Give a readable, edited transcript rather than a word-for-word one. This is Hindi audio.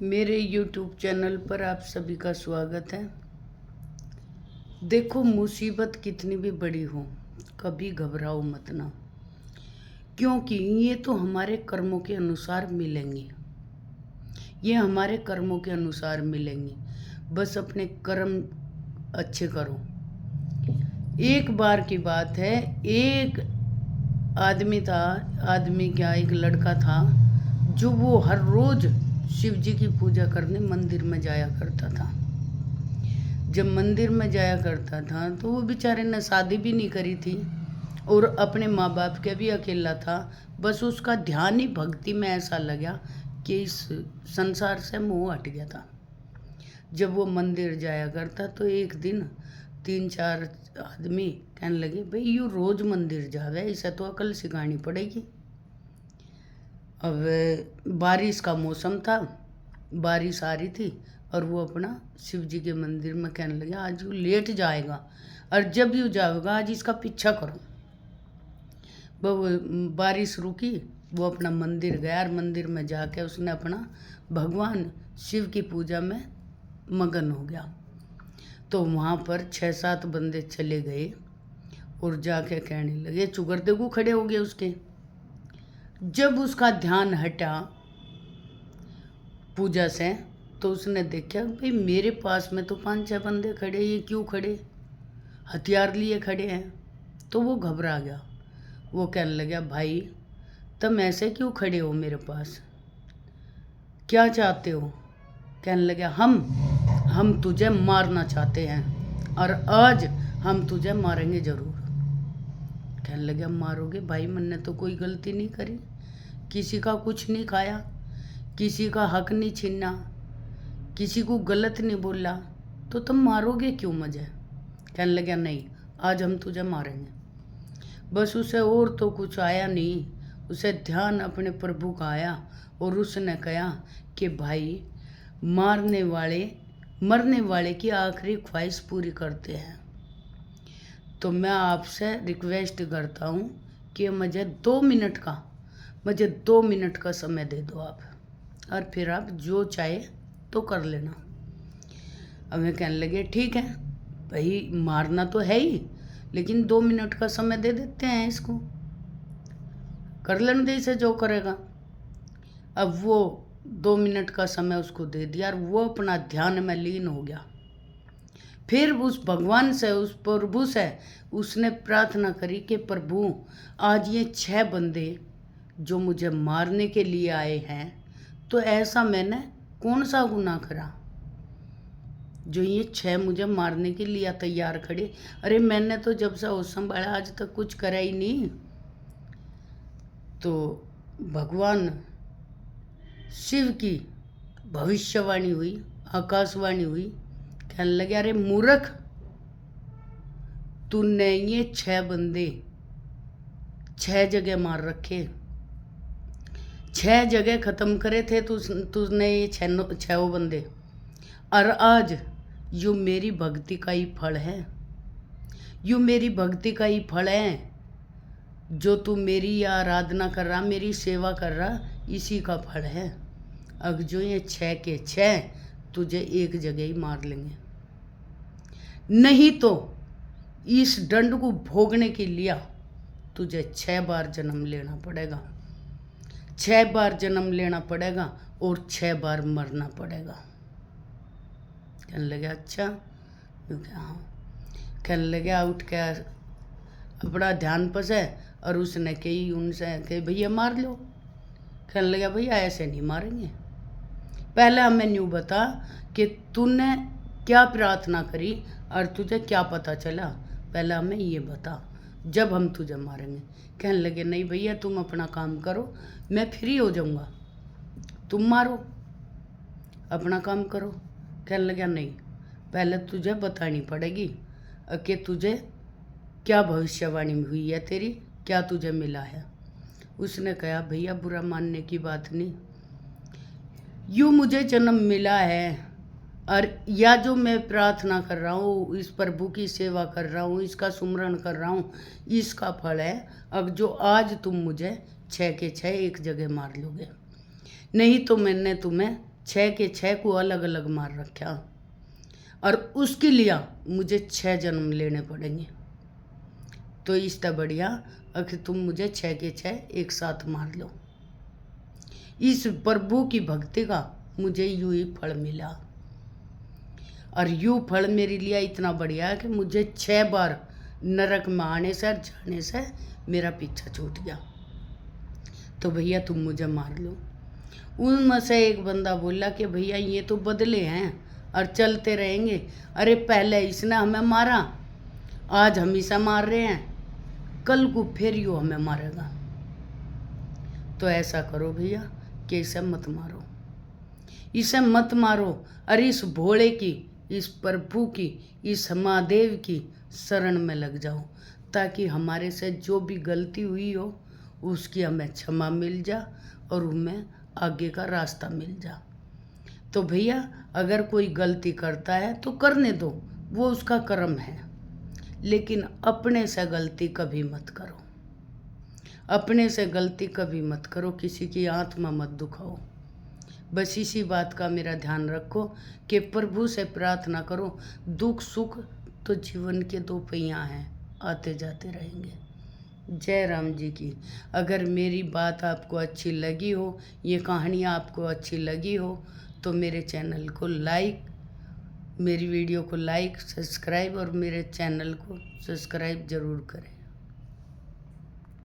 मेरे YouTube चैनल पर आप सभी का स्वागत है। देखो, मुसीबत कितनी भी बड़ी हो, कभी घबराओ मत ना, क्योंकि ये तो हमारे कर्मों के अनुसार मिलेंगे। ये हमारे कर्मों के अनुसार मिलेंगे। बस अपने कर्म अच्छे करो। एक बार की बात है, एक एक लड़का था जो वो हर रोज शिव जी की पूजा करने मंदिर में जाया करता था। जब मंदिर में जाया करता था तो वो बेचारे ने शादी भी नहीं करी थी और अपने माँ बाप के भी अकेला था। बस उसका ध्यान ही भक्ति में ऐसा लगा कि इस संसार से मोह हट गया था। जब वो मंदिर जाया करता तो एक दिन 3-4 आदमी कहने लगे, भाई यू रोज मंदिर जावे, इसे तो अकल सिखानी पड़ेगी। अब बारिश का मौसम था, बारिश आ रही थी और वो अपना शिव जी के मंदिर में कहने लगे, आज वो लेट जाएगा और जब यू जाएगा आज इसका पीछा करो। वो बारिश रुकी, वो अपना मंदिर गया और मंदिर में जाके उसने अपना भगवान शिव की पूजा में मगन हो गया। तो वहाँ पर 6-7 बंदे चले गए और जाके कहने लगे, चुगरदेगू खड़े हो गए उसके। जब उसका ध्यान हटा पूजा से तो उसने देखा, भाई मेरे पास में तो 5-6 बंदे खड़े, ये क्यों खड़े, हथियार लिए खड़े हैं। तो वो घबरा गया। वो कहने लगा, भाई तुम ऐसे क्यों खड़े हो मेरे पास, क्या चाहते हो। कहने लगा, हम तुझे मारना चाहते हैं और आज हम तुझे मारेंगे ज़रूर। कहने लगा, मारोगे भाई, मैंने तो कोई गलती नहीं करी, किसी का कुछ नहीं खाया, किसी का हक नहीं छीना, किसी को गलत नहीं बोला, तो तुम मारोगे क्यों मुझे। कहने लगा, नहीं आज हम तुझे मारेंगे। बस उसे और तो कुछ आया नहीं, उसे ध्यान अपने प्रभु का आया और उसने कहा कि भाई मरने वाले की आखिरी ख्वाहिश पूरी करते हैं। तो मैं आपसे रिक्वेस्ट करता हूँ कि मुझे 2 मिनट का समय दे दो आप, और फिर आप जो चाहे तो कर लेना। अब मैं कहने लगे, ठीक है भाई, मारना तो है ही, लेकिन 2 मिनट का समय दे देते हैं इसको, कर लेने दे इसे जो करेगा। अब वो 2 मिनट का समय उसको दे दिया और वो अपना ध्यान में लीन हो गया। फिर उस भगवान से, उस प्रभु से उसने प्रार्थना करी कि प्रभु आज ये 6 बंदे जो मुझे मारने के लिए आए हैं, तो ऐसा मैंने कौन सा गुनाह करा जो ये 6 मुझे मारने के लिए तैयार खड़े। अरे मैंने तो जब से होश संभाला आज तक कुछ करा ही नहीं। तो भगवान शिव की भविष्यवाणी हुई, आकाशवाणी हुई। कहने लगे, अरे मूर्ख, तूने ये 6 बंदे 6 जगह मार रखे, 6 जगह खत्म करे थे तूने ये 6 बंदे, और आज यो मेरी भक्ति का ही फल है, यो मेरी भक्ति का ही फल है। जो तू मेरी आराधना कर रहा, मेरी सेवा कर रहा, इसी का फल है। अब जो ये 6 के 6 तुझे एक जगह ही मार लेंगे, नहीं तो इस दंड को भोगने के लिए तुझे 6 बार जन्म लेना पड़ेगा, 6 बार जन्म लेना पड़ेगा और 6 बार मरना पड़ेगा। कहने लगे, अच्छा, हाँ। कहने लगे, उठ के अपना ध्यान पसे और उसने कही उनसे कि भैया मार लो। कहने लगा, भैया ऐसे नहीं मारेंगे, पहले हमें न्यू बता कि तूने क्या प्रार्थना करी और तुझे क्या पता चला, पहले हमें ये बता, जब हम तुझे मारेंगे। कहने लगे, नहीं भैया तुम अपना काम करो, मैं फ्री हो जाऊंगा, तुम मारो, अपना काम करो। कहने लगा, नहीं पहले तुझे बतानी पड़ेगी कि तुझे क्या भविष्यवाणी हुई है तेरी, क्या तुझे मिला है। उसने कहा, भैया बुरा मानने की बात नहीं, यूँ मुझे जन्म मिला है और या जो मैं प्रार्थना कर रहा हूँ, इस प्रभु की सेवा कर रहा हूँ, इसका सुमरण कर रहा हूँ, इसका फल है। अब जो आज तुम मुझे 6 के 6 एक जगह मार लोगे, नहीं तो मैंने तुम्हें 6 के 6 को अलग अलग मार रखा, और उसके लिए मुझे 6 जन्म लेने पड़ेंगे। तो इससे बढ़िया अगर तुम मुझे 6 के 6 एक साथ मार लो। इस प्रभु की भक्ति का मुझे यूं ही फल मिला, और यूं फल मेरे लिए इतना बढ़िया है कि मुझे 6 बार नरक में आने से जाने से मेरा पीछा छूट गया। तो भैया तुम मुझे मार लो। उनमें से एक बंदा बोला कि भैया ये तो बदले हैं और चलते रहेंगे। अरे पहले इसने हमें मारा, आज हम इसे मार रहे हैं, कल को फिर यूँ हमें मारेगा। तो ऐसा करो भैया कि इसे मत मारो, इसे मत मारो। अरे इस भोले की, इस प्रभु की, इस महादेव की शरण में लग जाओ, ताकि हमारे से जो भी गलती हुई हो उसकी हमें क्षमा मिल जा और हमें आगे का रास्ता मिल जा। तो भैया अगर कोई गलती करता है तो करने दो, वो उसका कर्म है, लेकिन अपने से गलती कभी मत करो, अपने से गलती कभी मत करो, किसी की आत्मा मत दुखाओ। बस इसी बात का मेरा ध्यान रखो कि प्रभु से प्रार्थना करो। दुख सुख तो जीवन के 2 पहिया हैं, आते जाते रहेंगे। जय राम जी की। अगर मेरी बात आपको अच्छी लगी हो, ये कहानी आपको अच्छी लगी हो, तो मेरे चैनल को लाइक, मेरी वीडियो को लाइक, सब्सक्राइब और मेरे चैनल को सब्सक्राइब ज़रूर करें।